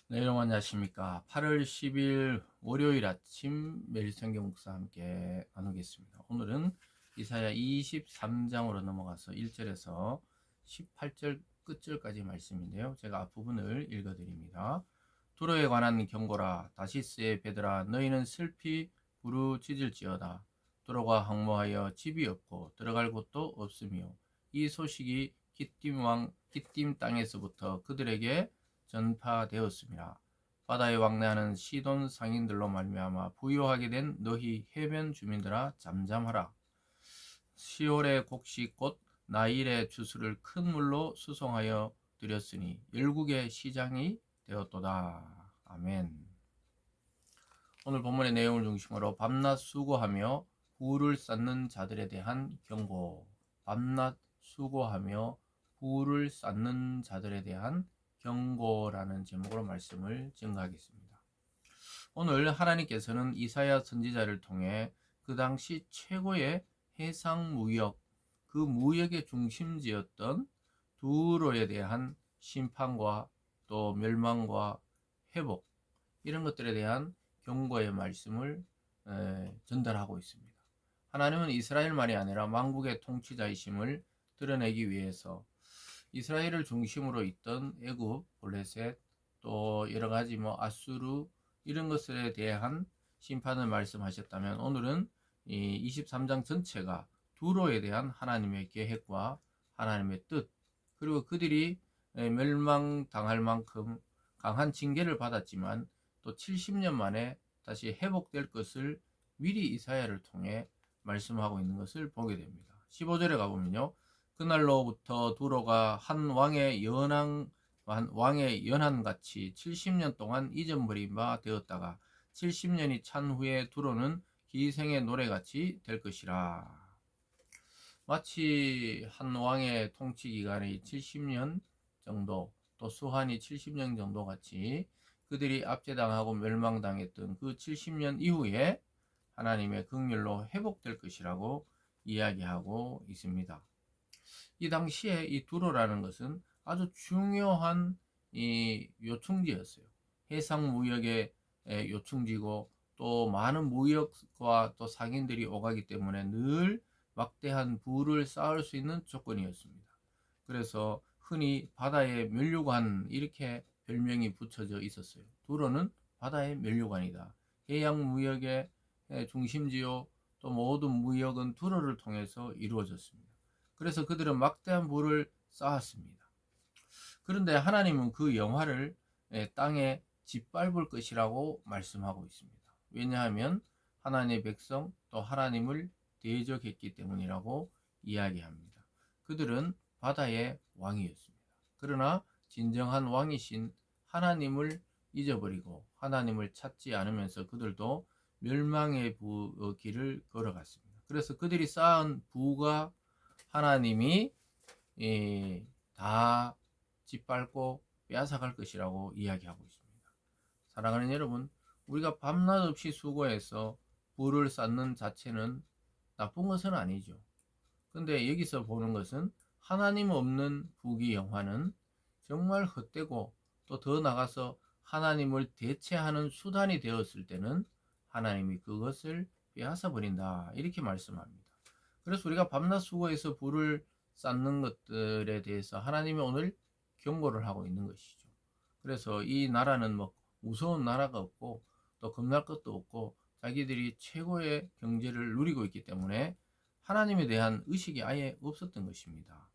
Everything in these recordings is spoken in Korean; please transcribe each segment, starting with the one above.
네, 여러분 안녕하십니까. 8월 10일 월요일 아침 매일 성경 묵상 함께 나누겠습니다. 오늘은 이사야 23장으로 넘어가서 1절에서 18절 끝절까지 말씀인데요. 제가 앞부분을 읽어드립니다. 두로에 관한 경고라. 다시스의 배들아, 너희는 슬피 부르짖을지어다. 두로가 항모하여 집이 없고 들어갈 곳도 없으며 이 소식이 기띔 왕 기띔 땅에서부터 그들에게 전파되었습니다. 바다에 왕래하는 시돈 상인들로 말미암아 부유하게 된 너희 해변 주민들아, 잠잠하라. 시올의 곡식 곧 나일의 주수를 큰 물로 수송하여 드렸으니 열국의 시장이 되었도다. 아멘. 오늘 본문의 내용을 중심으로 밤낮 수고하며 부를 쌓는 자들에 대한 경고. 밤낮 수고하며 부를 쌓는 자들에 대한 경고라는 제목으로 말씀을 증거하겠습니다. 오늘 하나님께서는 이사야 선지자를 통해 그 당시 최고의 해상 무역, 그 무역의 중심지였던 두로에 대한 심판과 또 멸망과 회복, 이런 것들에 대한 경고의 말씀을 전달하고 있습니다. 하나님은 이스라엘만이 아니라 만국의 통치자이심을 드러내기 위해서 이스라엘을 중심으로 있던 애굽, 블레셋, 또 여러 가지 아수르, 이런 것에 대한 심판을 말씀하셨다면, 오늘은 이 23장 전체가 두로에 대한 하나님의 계획과 하나님의 뜻, 그리고 그들이 멸망당할 만큼 강한 징계를 받았지만 또 70년 만에 다시 회복될 것을 미리 이사야를 통해 말씀하고 있는 것을 보게 됩니다. 15절에 가보면요, 그날로부터 두로가 한 왕의 연한같이 70년 동안 잊어버린 바 되었다가 70년이 찬 후에 두로는 기생의 노래같이 될 것이라. 마치 한 왕의 통치 기간이 70년 정도, 또 수한이 70년 정도 같이 그들이 압제당하고 멸망당했던 그 70년 이후에 하나님의 긍휼로 회복될 것이라고 이야기하고 있습니다. 이 당시에 이 두로라는 것은 아주 중요한 이 요충지였어요. 해상 무역의 요충지고, 또 많은 무역과 또 상인들이 오가기 때문에 늘 막대한 부를 쌓을 수 있는 조건이었습니다. 그래서 흔히 바다의 면류관, 이렇게 별명이 붙여져 있었어요. 두로는 바다의 면류관이다. 해양 무역의 중심지요, 또 모든 무역은 두로를 통해서 이루어졌습니다. 그래서 그들은 막대한 부를 쌓았습니다. 그런데 하나님은 그 영화를 땅에 짓밟을 것이라고 말씀하고 있습니다. 왜냐하면 하나님의 백성, 또 하나님을 대적했기 때문이라고 이야기합니다. 그들은 바다의 왕이었습니다. 그러나 진정한 왕이신 하나님을 잊어버리고 하나님을 찾지 않으면서 그들도 멸망의 길을 걸어갔습니다. 그래서 그들이 쌓은 부가 하나님이 다 짓밟고 빼앗아갈 것이라고 이야기하고 있습니다. 사랑하는 여러분, 우리가 밤낮 없이 수고해서 부를 쌓는 자체는 나쁜 것은 아니죠. 근데 여기서 보는 것은 하나님 없는 부귀영화는 정말 헛되고, 또 더 나가서 하나님을 대체하는 수단이 되었을 때는 하나님이 그것을 빼앗아 버린다, 이렇게 말씀합니다. 그래서 우리가 밤낮 수고해서 부를 쌓는 것들에 대해서 하나님이 오늘 경고를 하고 있는 것이죠. 그래서 이 나라는 무서운 나라가 없고 또 겁날 것도 없고 자기들이 최고의 경제를 누리고 있기 때문에 하나님에 대한 의식이 아예 없었던 것입니다.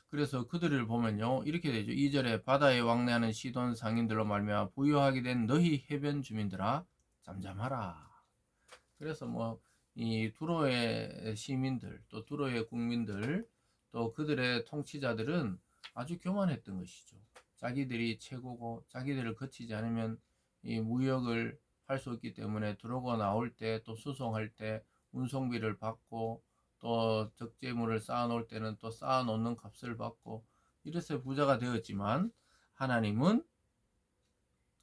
그래서 그들을 보면요, 이렇게 되죠. 2절에 바다에 왕래하는 시돈 상인들로 말미암아 부유하게 된 너희 해변 주민들아, 잠잠하라. 그래서 이 두로의 시민들, 또 두로의 국민들, 또 그들의 통치자들은 아주 교만했던 것이죠. 자기들이 최고고 자기들을 거치지 않으면 이 무역을 할 수 없기 때문에 들어오고 나올 때, 또 수송할 때 운송비를 받고, 또 적재물을 쌓아 놓을 때는 또 쌓아 놓는 값을 받고, 이래서 부자가 되었지만 하나님은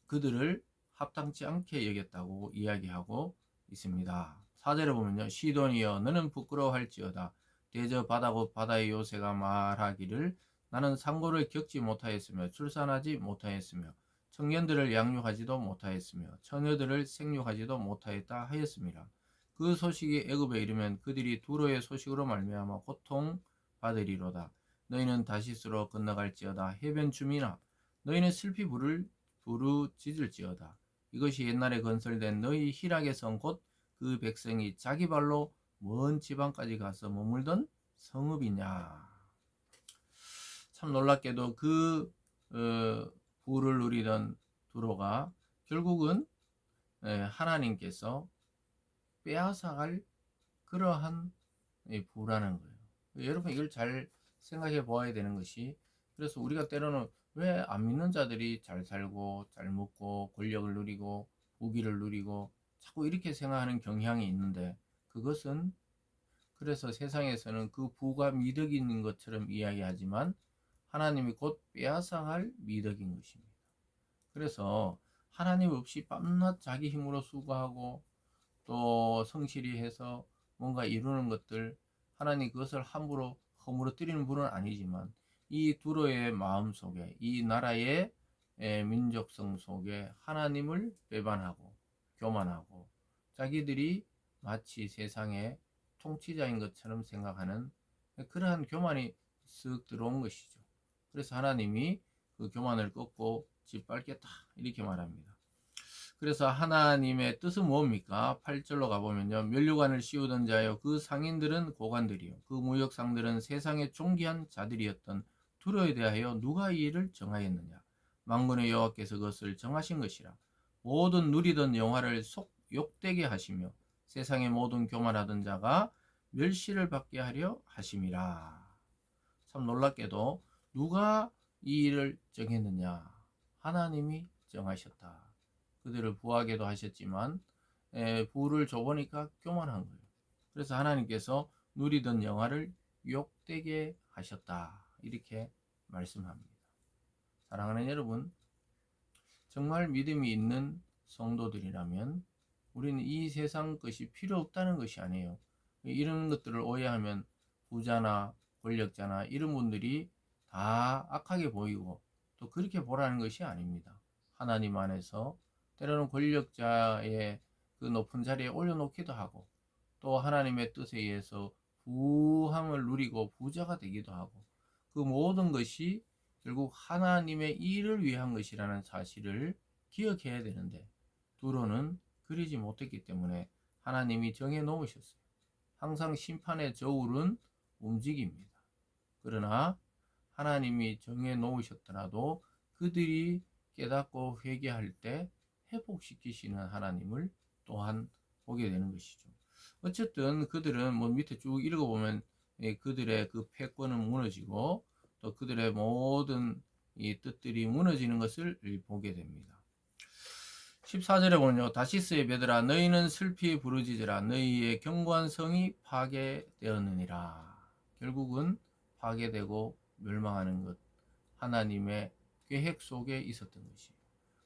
그들을 합당치 않게 여겼다고 이야기하고 있습니다. 4절에 보면요, 시돈이여 너는 부끄러워할지어다. 대저 바다고 바다의 요새가 말하기를 나는 상고를 겪지 못하였으며 출산하지 못하였으며 청년들을 양육하지도 못하였으며 처녀들을 생육하지도 못하였다 하였습니다. 그 소식이 애굽에 이르면 그들이 두로의 소식으로 말미암아 고통 받으리로다. 너희는 다시스로 건너갈지어다. 해변 주민아, 너희는 슬피 부르짖을지어다. 이것이 옛날에 건설된 너희 희락의 성 곧 그 백성이 자기 발로 먼 지방까지 가서 머물던 성읍이냐. 참 놀랍게도 그 부를 누리던 두로가 결국은 하나님께서 빼앗아갈 그러한 부라는 거예요. 여러분 이걸 잘 생각해 보아야 되는 것이, 그래서 우리가 때로는 왜 안 믿는 자들이 잘 살고 잘 먹고 권력을 누리고 부귀를 누리고 자꾸 이렇게 생각하는 경향이 있는데, 그것은 그래서 세상에서는 그 부가 미덕인 것처럼 이야기하지만 하나님이 곧 빼앗아갈 미덕인 것입니다. 그래서 하나님 없이 밤낮 자기 힘으로 수고하고 또 성실히 해서 뭔가 이루는 것들, 하나님 그것을 함부로 허물어뜨리는 분은 아니지만 이 두로의 마음 속에, 이 나라의 민족성 속에 하나님을 배반하고 교만하고 자기들이 마치 세상의 통치자인 것처럼 생각하는 그러한 교만이 쓱 들어온 것이죠. 그래서 하나님이 그 교만을 꺾고 짓밟겠다 이렇게 말합니다. 그래서 하나님의 뜻은 뭡니까? 8절로 가보면요. 면류관을 씌우던 자여 그 상인들은 고관들이요 그 무역상들은 세상의 존귀한 자들이었던 두로에 대하여 누가 이 일을 정하였느냐? 만군의 여호와께서 그것을 정하신 것이라. 모든 누리던 영화를 욕되게 하시며 세상의 모든 교만하던 자가 멸시를 받게 하려 하심이라. 참 놀랍게도 누가 이 일을 정했느냐? 하나님이 정하셨다. 그들을 부하게도 하셨지만 부를 줘보니까 교만한 거예요. 그래서 하나님께서 누리던 영화를 욕되게 하셨다 이렇게 말씀합니다. 사랑하는 여러분, 정말 믿음이 있는 성도들이라면 우리는 이 세상 것이 필요 없다는 것이 아니에요. 이런 것들을 오해하면 부자나 권력자나 이런 분들이 다 악하게 보이고 또 그렇게 보라는 것이 아닙니다. 하나님 안에서 때로는 권력자의 그 높은 자리에 올려놓기도 하고 또 하나님의 뜻에 의해서 부함을 누리고 부자가 되기도 하고, 그 모든 것이 결국 하나님의 일을 위한 것이라는 사실을 기억해야 되는데 두로는 그러지 못했기 때문에 하나님이 정해 놓으셨어요. 항상 심판의 저울은 움직입니다. 그러나 하나님이 정해 놓으셨더라도 그들이 깨닫고 회개할 때 회복시키시는 하나님을 또한 보게 되는 것이죠. 어쨌든 그들은 밑에 쭉 읽어보면 그들의 그 패권은 무너지고 또 그들의 모든 이 뜻들이 무너지는 것을 보게 됩니다. 14절에 보면요. 다시스의 베드라 너희는 슬피 부르짖으라 너희의 견고한 성이 파괴되었느니라. 결국은 파괴되고 멸망하는 것, 하나님의 계획 속에 있었던 것이에요.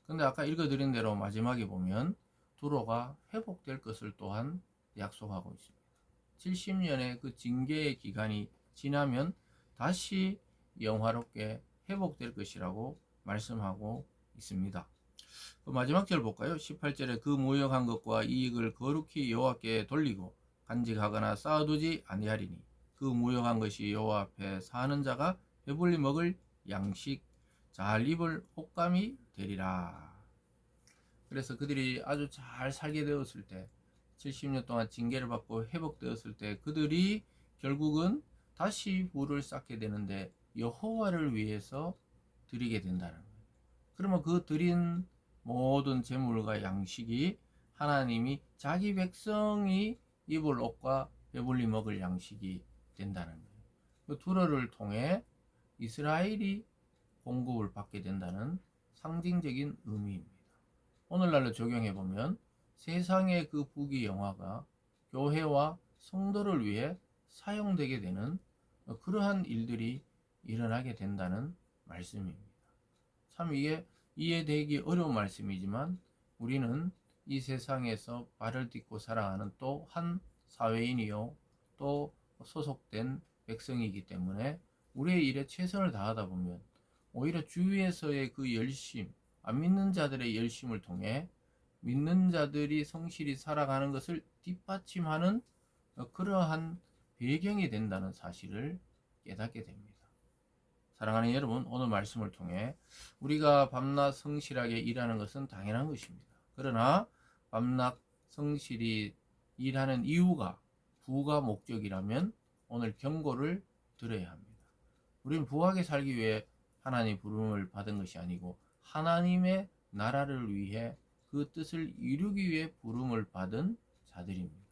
근데 아까 읽어드린 대로 마지막에 보면 두로가 회복될 것을 또한 약속하고 있습니다. 70년의 그 징계의 기간이 지나면 다시 영화롭게 회복될 것이라고 말씀하고 있습니다. 마지막 절 볼까요? 18절에 그 무역한 것과 이익을 거룩히 여호와께 돌리고 간직하거나 쌓아두지 아니하리니 그 무역한 것이 여호와 앞에 사는 자가 배불리 먹을 양식 잘 입을 옷감이 되리라. 그래서 그들이 아주 잘 살게 되었을 때 70년 동안 징계를 받고 회복되었을 때 그들이 결국은 다시 부를 쌓게 되는데 여호와를 위해서 드리게 된다는 거예요. 그러면 그 드린 모든 재물과 양식이 하나님이 자기 백성이 입을 옷과 배불리 먹을 양식이 된다는 거예요. 그 두로를 통해 이스라엘이 공급을 받게 된다는 상징적인 의미입니다. 오늘날로 적용해 보면 세상의 그 부귀 영화가 교회와 성도를 위해 사용되게 되는 그러한 일들이 일어나게 된다는 말씀입니다. 참 이게 이해되기 어려운 말씀이지만 우리는 이 세상에서 발을 딛고 살아가는 또 한 사회인이요 또 소속된 백성이기 때문에 우리의 일에 최선을 다하다 보면 오히려 주위에서의 그 열심, 안 믿는 자들의 열심을 통해 믿는 자들이 성실히 살아가는 것을 뒷받침하는 그러한 배경이 된다는 사실을 깨닫게 됩니다. 사랑하는 여러분, 오늘 말씀을 통해 우리가 밤낮 성실하게 일하는 것은 당연한 것입니다. 그러나 밤낮 성실히 일하는 이유가 부가 목적이라면 오늘 경고를 들어야 합니다. 우리는 부하게 살기 위해 하나님 부름을 받은 것이 아니고 하나님의 나라를 위해 그 뜻을 이루기 위해 부름을 받은 자들입니다.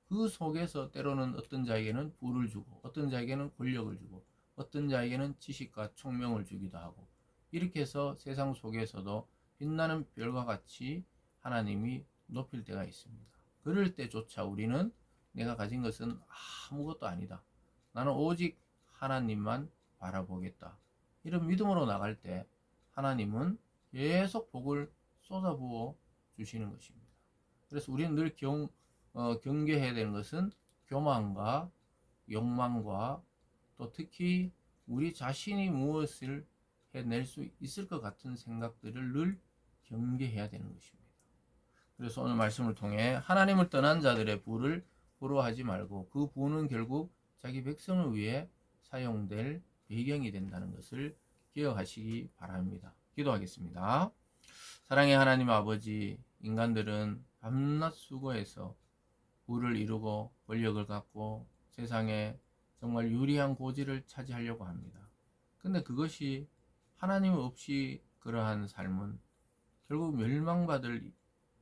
그 속에서 때로는 어떤 자에게는 부를 주고 어떤 자에게는 권력을 주고 어떤 자에게는 지식과 총명을 주기도 하고 이렇게 해서 세상 속에서도 빛나는 별과 같이 하나님이 높일 때가 있습니다. 그럴 때조차 우리는 내가 가진 것은 아무것도 아니다. 나는 오직 하나님만 바라보겠다. 이런 믿음으로 나갈 때 하나님은 계속 복을 쏟아부어 주시는 것입니다. 그래서 우리는 늘 경계해야 되는 것은 교만과 욕망과 또 특히 우리 자신이 무엇을 해낼 수 있을 것 같은 생각들을 늘 경계해야 되는 것입니다. 그래서 오늘 말씀을 통해 하나님을 떠난 자들의 부를 부러워하지 말고 그 부는 결국 자기 백성을 위해 사용될 배경이 된다는 것을 기억하시기 바랍니다. 기도하겠습니다. 사랑의 하나님 아버지, 인간들은 밤낮 수고해서 부를 이루고 권력을 갖고 세상에 정말 유리한 고지를 차지하려고 합니다. 근데 그것이 하나님 없이 그러한 삶은 결국 멸망받을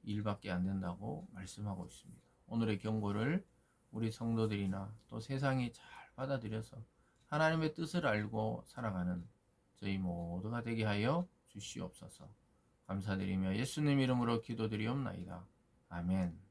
일밖에 안 된다고 말씀하고 있습니다. 오늘의 경고를 우리 성도들이나 또 세상이 잘 받아들여서 하나님의 뜻을 알고 살아가는 저희 모두가 되게 하여 주시옵소서. 감사드리며 예수님 이름으로 기도드리옵나이다. 아멘.